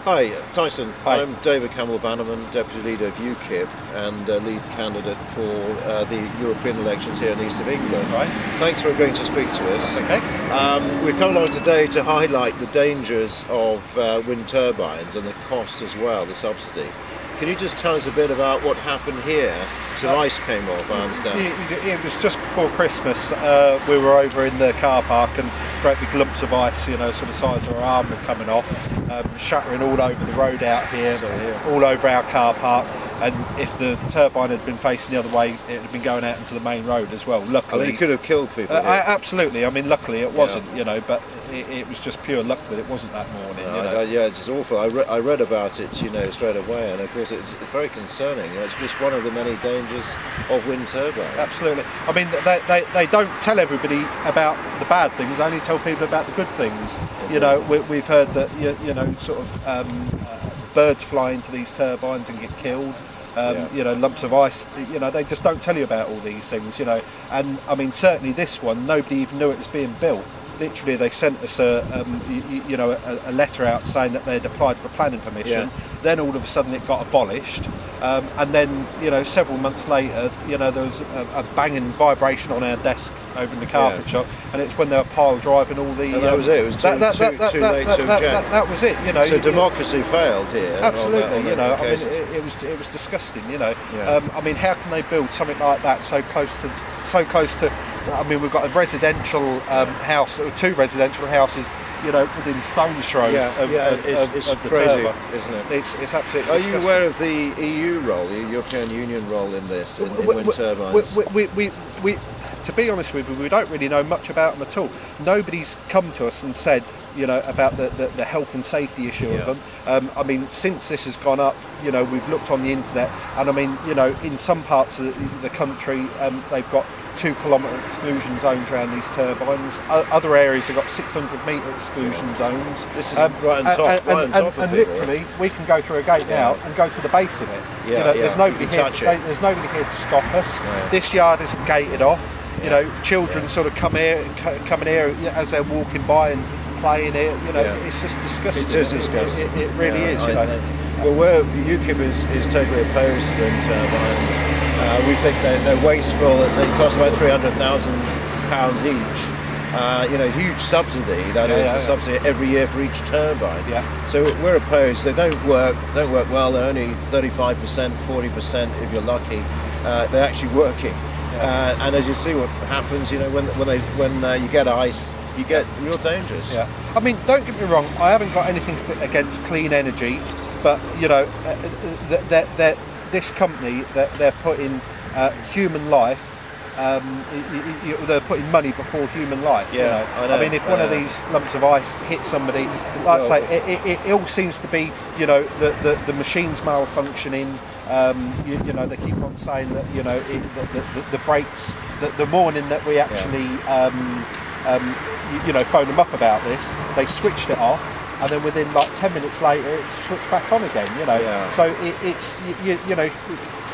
Hi, Tyson. Hi. I'm David Campbell Bannerman, Deputy Leader of UKIP and lead candidate for the European elections here in the east of England. Right. Thanks for agreeing to speak to us. That's okay. We've come along today to highlight the dangers of wind turbines and the costs as well, the subsidy. Can you just tell us a bit about what happened here? Some ice came off, I understand. It was just before Christmas. We were over in the car park and great big lumps of ice, you know, sort of size of our arm were coming off, shattering all over the road out here, all over our car park. And if the turbine had been facing the other way, it had been going out into the main road as well. Luckily, I mean, it could have killed people. Absolutely. I mean, luckily it wasn't, you know, but it was just pure luck that it wasn't that morning. You know? Yeah, it's just awful. I read about it, you know, straight away, and of course it's very concerning. You know, it's just one of the many dangers of wind turbines. Absolutely. I mean, they don't tell everybody about the bad things; they only tell people about the good things. Okay. You know, we've heard that you know, sort of birds fly into these turbines and get killed. You know, lumps of ice, you know, they just don't tell you about all these things, you know. And I mean, certainly this one, nobody even knew it was being built. Literally, they sent us a letter out saying that they'd applied for planning permission. Then all of a sudden it got abolished, and then, you know, several months later, you know, there was a banging vibration on our desk over in the carpet shop, and it's when they were pile driving all the. And that was it. It was too late to object. That was it. You know. So democracy failed here. Absolutely. You know, I mean, it was disgusting. You know. I mean, how can they build something like that so close to? I mean, we've got a residential house, or two residential houses, you know, within stone's throw of it's the crazy, turbine. isn't it? It's absolutely disgusting. Are you aware of the EU role, the European Union role in this, in wind turbines? To be honest with you, we don't really know much about them at all. Nobody's come to us and said, you know, about the health and safety issue of them. I mean, since this has gone up, you know, we've looked on the internet, and I mean, you know, in some parts of the country, they've got 2-kilometre exclusion zones around these turbines. Other areas have got 600-metre exclusion zones. This is right on top, and literally, we can go through a gate now and go to the base of it. You know, there's nobody here. There's nobody here to stop us. This yard isn't gated off. You know, children sort of come here as they're walking by and playing it. You know, it's just disgusting. It is disgusting. It really is. You know. Well, UKIP is totally opposed to wind turbines. We think they're wasteful. They cost about £300,000 each. You know, huge subsidy. That is a subsidy every year for each turbine. So we're opposed. They don't work well. They're only 35%, 40% if you're lucky. They're actually working. And as you see what happens, you know, when you get ice, you get real dangers. I mean, don't get me wrong, I haven't got anything against clean energy, but you know, this company, they're putting human life, they're putting money before human life. You know? I mean, if one of these lumps of ice hits somebody, like I say, it all seems to be, you know, the machine's malfunctioning. You know, they keep on saying that, you know, the brakes, the morning that we actually you know, phoned them up about this, they switched it off, and then within like 10 minutes later it's switched back on again, you know. So it's you know,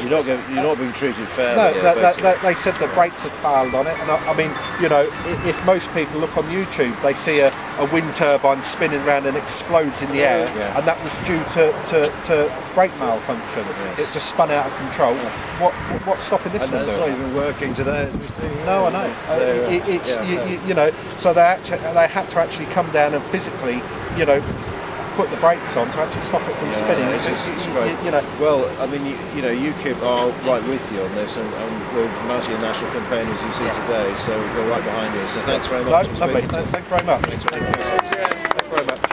you're not being treated fairly. No, they said the brakes had failed on it, and I mean, you know, if most people look on YouTube, they see a wind turbine spinning around and explodes in the air, and that was due to brake malfunction. It just spun out of control. What's stopping this one doing? It's not even working today, as we see. No, I know. You know, so they had to actually come down and physically, you know, put the brakes on to actually stop it from spinning. You know. Well, I mean, you know, UKIP are right with you on this, and we're mounting a national campaign as you see today. So we're right behind you. So thanks very much. Lovely. Thanks very much. Thanks very much.